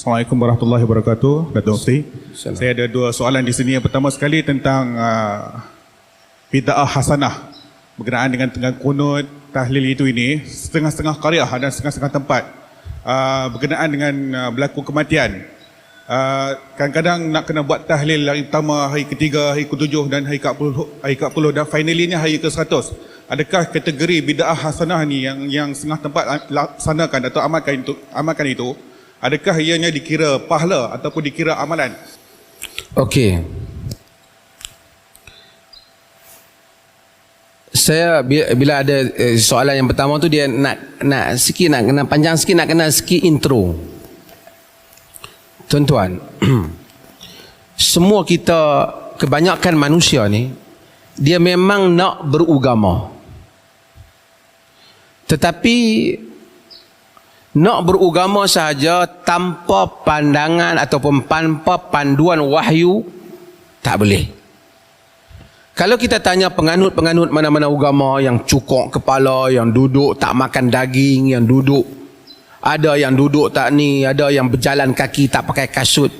Assalamualaikum warahmatullahi wabarakatuh, Datuk Mufti. Saya ada dua soalan di sini. Yang pertama sekali tentang bid'ah hasanah berkenaan dengan kunut tahlil itu ini, setengah-setengah qaryah dan setengah-setengah tempat berkenaan dengan berlaku kematian. Kadang-kadang nak kena buat tahlil hari pertama, hari ketiga, hari ke-7 dan hari ke-10 dan finalnya hari ke-100. Adakah kategori bid'ah hasanah ni yang setengah tempat laksanakan atau amalkan itu, adakah ianya dikira pahala ataupun dikira amalan? Okey. Saya bila ada soalan yang pertama tu dia nak sikit, nak kena panjang sikit, nak kena sikit intro. Tuan-tuan, semua kita, kebanyakan manusia ni, dia memang nak beragama. Tetapi nak beragama sahaja tanpa pandangan ataupun tanpa panduan wahyu, tak boleh. Kalau kita tanya penganut-penganut mana-mana agama yang cukok kepala, yang duduk tak makan daging, yang duduk, ada yang duduk tak ni, ada yang berjalan kaki tak pakai kasut,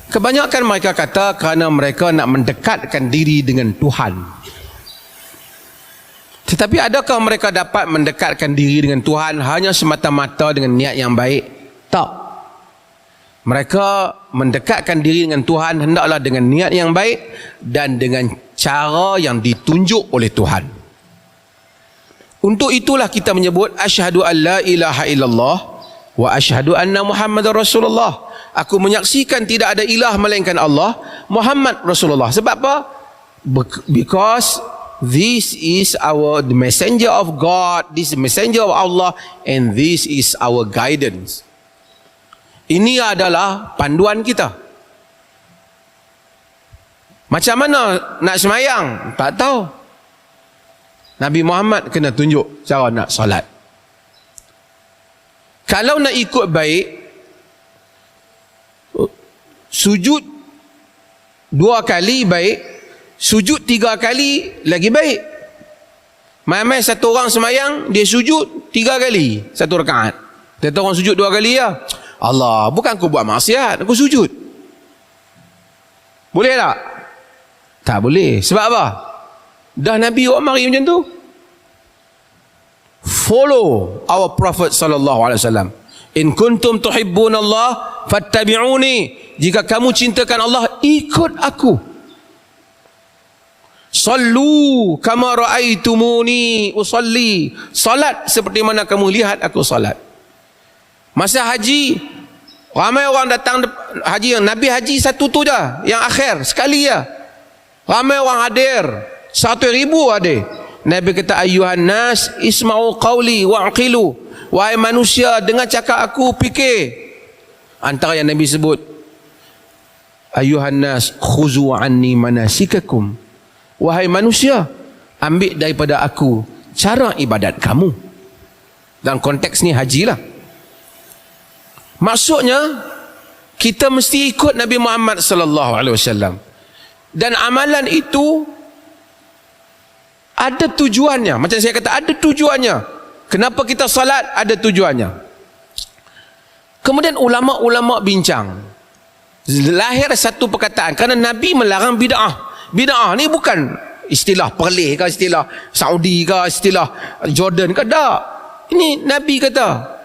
kebanyakan mereka kata kerana mereka nak mendekatkan diri dengan Tuhan. Tetapi adakah mereka dapat mendekatkan diri dengan Tuhan hanya semata-mata dengan niat yang baik? Tak. Mereka mendekatkan diri dengan Tuhan hendaklah dengan niat yang baik dan dengan cara yang ditunjuk oleh Tuhan. Untuk itulah kita menyebut asyhadu an la ilaha illallah wa asyhadu anna Muhammadar Rasulullah. Aku menyaksikan tidak ada ilah melainkan Allah, Muhammad Rasulullah. Sebab apa? Because this is the messenger of God, this is messenger of Allah, and this is our guidance. Ini adalah panduan kita. Macam mana nak semayang? Tak tahu. Nabi Muhammad kena tunjuk cara nak solat. Kalau nak ikut baik, sujud 2 kali baik, sujud 3 kali lagi baik. Mai-mai satu orang semayang, dia sujud 3 kali satu rakaat. Dia orang sujud 2 kali ya. Allah, bukan aku buat maksiat, aku sujud. Boleh tak? Tak boleh. Sebab apa? Dah Nabi awak mari macam tu. Follow our Prophet sallallahu alaihi wasallam. In kuntum tuhibbunallah fattabi'uni. Jika kamu cintakan Allah, ikut aku. Sallu kama ra'aitumuni usalli. Salat seperti mana kamu lihat aku salat. Masa haji, ramai orang datang haji, yang Nabi haji satu tu je, yang akhir sekali ya. Ramai orang hadir, 100,000 hadir. Nabi kata, ayyuhan nas isma'u qawli wa'aqilu. Wahai manusia, dengar cakap aku, fikir. Antara yang Nabi sebut, ayyuhan nas khuzu anni manasikakum. Wahai manusia, ambil daripada aku cara ibadat kamu. Dalam konteks ni haji lah. Maksudnya kita mesti ikut Nabi Muhammad sallallahu alaihi wasallam. Dan amalan itu ada tujuannya. Macam saya kata, ada tujuannya. Kenapa kita salat? Ada tujuannya. Kemudian ulama-ulama bincang. Lahir satu perkataan, kerana Nabi melarang bid'ah. Bid'ah ni bukan istilah Perlis ke, istilah Saudi ke, istilah Jordan ke, tak. Ini Nabi kata,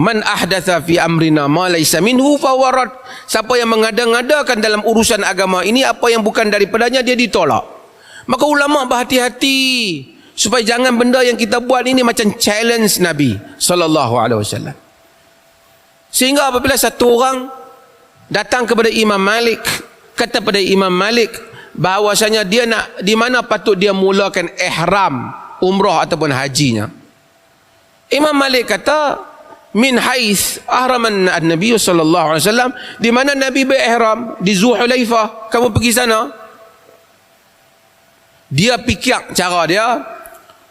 man ahdatha fi amrina ma laysa minhu fahuwa rad. Siapa yang mengada-ngadakan dalam urusan agama ini apa yang bukan daripadanya, dia ditolak. Maka ulama berhati-hati supaya jangan benda yang kita buat ini macam challenge Nabi sallallahu alaihi wasallam. Sehingga apabila satu orang datang kepada Imam Malik, kata pada Imam Malik bahawasanya dia nak, di mana patut dia mulakan ihram umrah ataupun hajinya. Imam Malik kata, min haits ahraman an-nabiy sallallahu alaihi wasallam, di mana Nabi berihram di Zulhulaifah, kamu pergi sana. Dia fikir cara dia,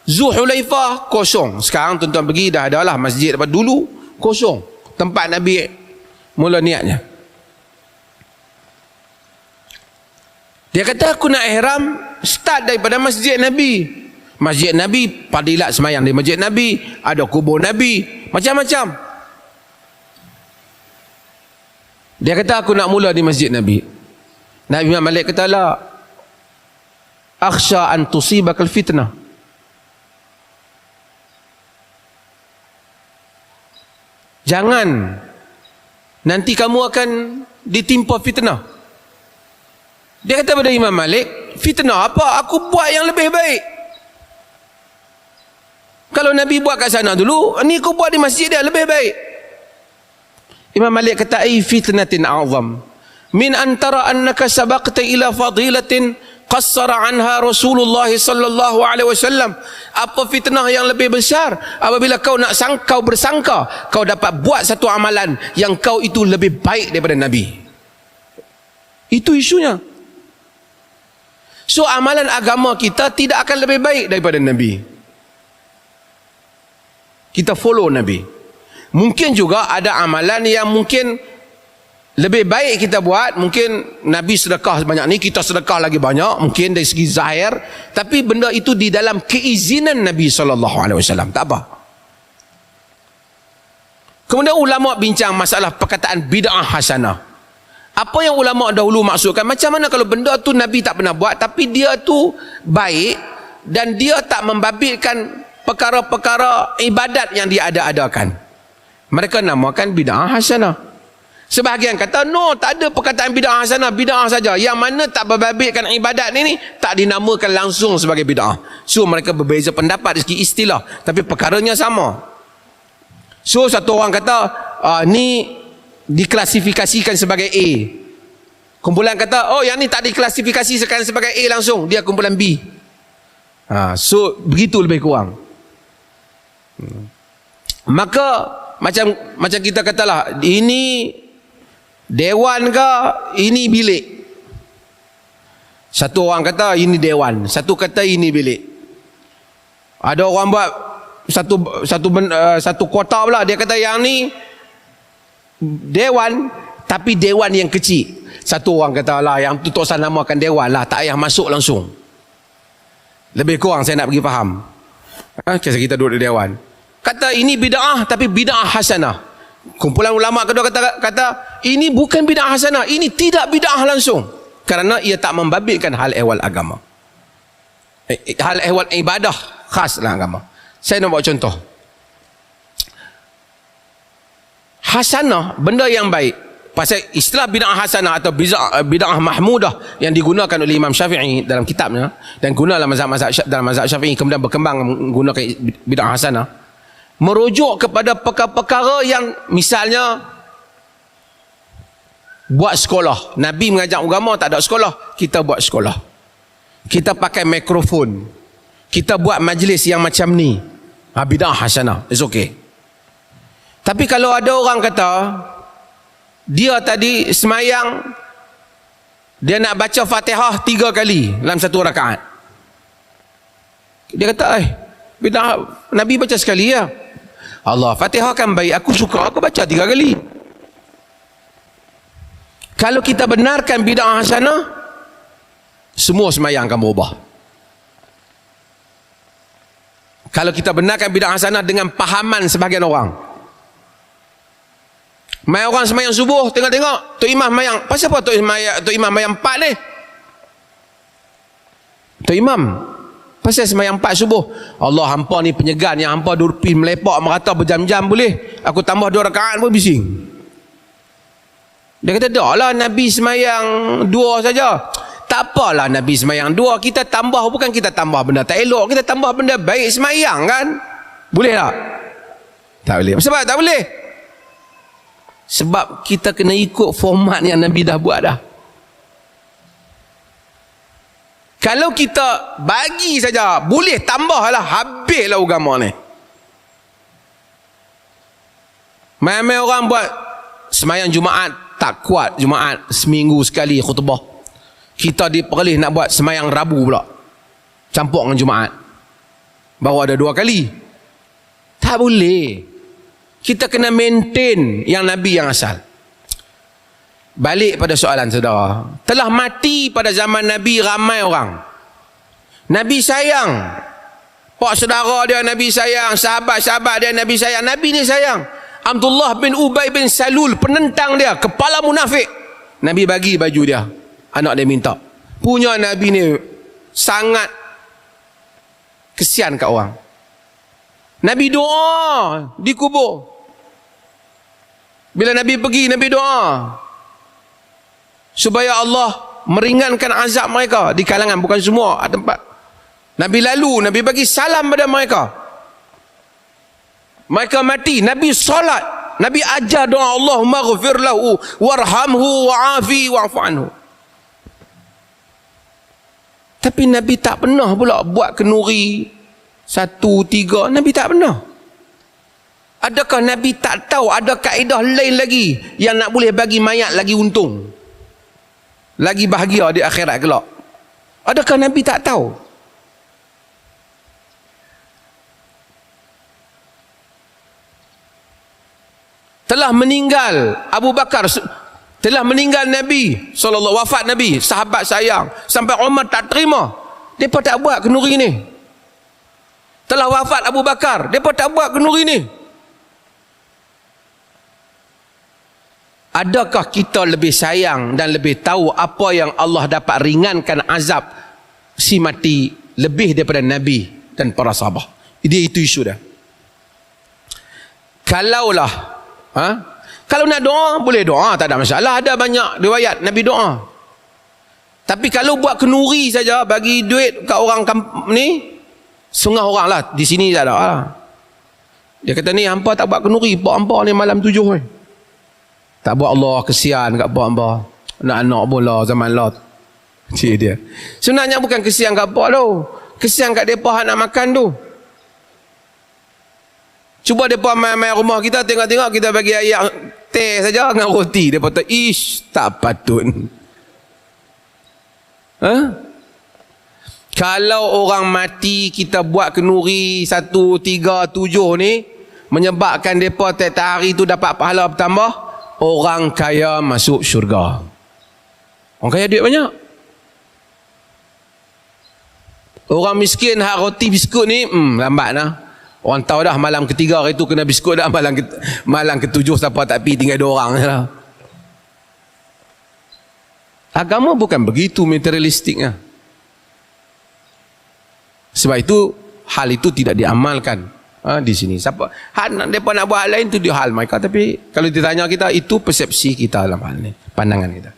Zulhulaifah kosong. Sekarang tuan-tuan pergi dah ada lah masjid, dapat dulu kosong tempat Nabi mula niatnya. Dia kata aku nak ihram, start daripada masjid Nabi. Masjid Nabi, fadilat semayang di masjid Nabi, ada kubur Nabi, macam-macam. Dia kata aku nak mula di masjid Nabi. Nabi Imam Malik kata la akhsha an tusibakal fitnah. Jangan, nanti kamu akan ditimpa fitnah. Dia kata pada Imam Malik, fitnah apa? Aku buat yang lebih baik. Kalau Nabi buat kat sana dulu, ni aku buat di masjid dia lebih baik. Imam Malik kata, ai fitnatin a'zam min antara annaka sabaqta ila fadilatin qassara anha Rasulullah sallallahu alaihi wasallam. Apa fitnah yang lebih besar apabila kau nak kau bersangka kau dapat buat satu amalan yang kau itu lebih baik daripada Nabi. Itu isunya. So amalan agama kita tidak akan lebih baik daripada Nabi. Kita follow Nabi. Mungkin juga ada amalan yang mungkin lebih baik kita buat. Mungkin Nabi sedekah sebanyak ni, kita sedekah lagi banyak, mungkin dari segi zahir, tapi benda itu di dalam keizinan Nabi SAW. Tak apa. Kemudian ulama bincang masalah perkataan bid'ah hasanah. Apa yang ulama dahulu maksudkan? Macam mana kalau benda tu Nabi tak pernah buat, tapi dia tu baik dan dia tak membabitkan perkara-perkara ibadat yang dia ada-adakan. Mereka namakan bid'ah hasanah. Sebahagian kata, no, tak ada perkataan bid'ah hasanah, bid'ah saja. Yang mana tak berbabitkan ibadat ni tak dinamakan langsung sebagai bid'ah. So mereka berbeza pendapat dari segi istilah, tapi perkaranya sama. So satu orang kata, ni diklasifikasikan sebagai A. Kumpulan kata, oh yang ni tak diklasifikasikan sebagai A langsung, dia kumpulan B. So begitu lebih kurang. Maka macam kita katalah, ini dewan ke, ini bilik. Satu orang kata ini dewan, satu kata ini bilik. Ada orang buat satu kota pula, dia kata yang ni dewan, tapi dewan yang kecil. Satu orang kata lah, yang tu tak usah namakan dewan lah, tak payah masuk langsung. Lebih kurang saya nak bagi faham. Kisah kita duduk di dewan. Kata ini bid'ah, tapi bid'ah hasanah. Kumpulan ulama kedua kata ini bukan bid'ah hasanah, ini tidak bid'ah langsung, kerana ia tak membabitkan hal ehwal agama, hal ehwal ibadah khas dalam agama. Saya nak buat contoh. Hasanah, benda yang baik. Pasal istilah bid'ah hasanah atau bid'ah mahmudah yang digunakan oleh Imam Syafi'i dalam kitabnya dan guna dalam mazhab Syafi'i, kemudian berkembang menggunakan bid'ah hasanah, merujuk kepada perkara-perkara yang misalnya buat sekolah. Nabi mengajak agama, tak ada sekolah, kita buat sekolah. Kita pakai mikrofon, kita buat majlis yang macam ni, bid'ah hasanah, it's okay. Tapi kalau ada orang kata dia tadi semayang, dia nak baca Fatihah 3 kali dalam satu rakaat, dia kata bid'ah, Nabi baca sekali ya. Allah, Fatihah kan baik, aku suka, aku baca 3 kali. Kalau kita benarkan bid'ah hasanah, semua semayang akan berubah. Kalau kita benarkan bid'ah hasanah dengan pahaman sebahagian orang. Mai orang semayang subuh, tengok-tengok Tok Imam semayang, pasal apa Tok Imam semayang 4 ni? Tok Imam pasal semayang 4 subuh, Allah, hampa ni penyegan yang hampa durpi melepak merata berjam-jam, boleh aku tambah 2 rakaat pun bising. Dia kata, dah lah Nabi semayang 2 saja. Tak apalah Nabi semayang 2, kita tambah, bukan kita tambah benda tak elok, kita tambah benda baik semayang kan. Boleh tak? Tak boleh. Sebab tak boleh, sebab kita kena ikut format yang Nabi dah buat dah. Kalau kita bagi saja, boleh tambahlah, habislah agama ni. Ramai orang buat semayang Jumaat tak kuat, Jumaat seminggu sekali khutbah. Kita diperlih nak buat semayang Rabu pula, campur dengan Jumaat, baru ada 2 kali. Tak boleh. Kita kena maintain yang Nabi yang asal. Balik pada soalan saudara, telah mati pada zaman Nabi ramai orang. Nabi sayang pak saudara dia, Nabi sayang sahabat-sahabat dia, Nabi sayang. Nabi ni sayang. Abdullah bin Ubay bin Salul, penentang dia, kepala munafik. Nabi bagi baju dia. Anak dia minta. Punya Nabi ni sangat kesian kat orang. Nabi doa di kubur. Bila Nabi pergi, Nabi doa supaya Allah meringankan azab mereka di kalangan, bukan semua tempat. Nabi lalu, Nabi bagi salam pada mereka. Mereka mati, Nabi solat, Nabi ajar doa, Allahumma ghafir lahu warhamhu wa'afi wa'fu anhu. Tapi Nabi tak pernah pula buat kenuri 1, 3, Nabi tak pernah. Adakah Nabi tak tahu ada kaedah lain lagi yang nak boleh bagi mayat lagi untung, lagi bahagia di akhirat kelak? Adakah Nabi tak tahu? Telah meninggal Abu Bakar, telah meninggal Nabi sallallahu, wafat Nabi, sahabat sayang, sampai Umar tak terima. Depa tak buat kenuri ni. Telah wafat Abu Bakar, depa tak buat kenuri ni. Adakah kita lebih sayang dan lebih tahu apa yang Allah dapat ringankan azab si mati lebih daripada Nabi dan para sahabat? Dia itu isu dah. Kalaulah kalau nak doa, boleh doa, tak ada masalah. Ada banyak riwayat Nabi doa. Tapi kalau buat kenuri saja, bagi duit kat orang ni, setengah orang lah, di sini tak ada lah. Dia kata ni, hampa tak buat kenuri, pak hampa ni malam 7 ni. Tak buat, Allah kesian kat pak hampa. Anak-anak bola zaman lot. Cik dia. Sebenarnya bukan kesian kat pak tu. Kesian kat mereka nak makan tu. Cuba mereka main rumah kita, tengok-tengok kita bagi air teh saja dengan roti. Mereka kata, ish, tak patut. Kalau orang mati kita buat kenuri 1, 3, 7 ni, menyebabkan mereka tiap hari tu dapat pahala bertambah, orang kaya masuk syurga. Orang kaya duit banyak. Orang miskin hak roti biskut ni, lambat lah. Orang tahu dah malam ketiga hari tu kena biskut dah, malam ketujuh siapa tak pergi, tinggal 2 orang lah. Agama bukan begitu materialistiknya. Sebab itu hal itu tidak diamalkan di sini. Siapa mereka nak buat hal lain tu dia hal mereka, tapi kalau ditanya kita, itu persepsi kita dalam hal ni, pandangan kita.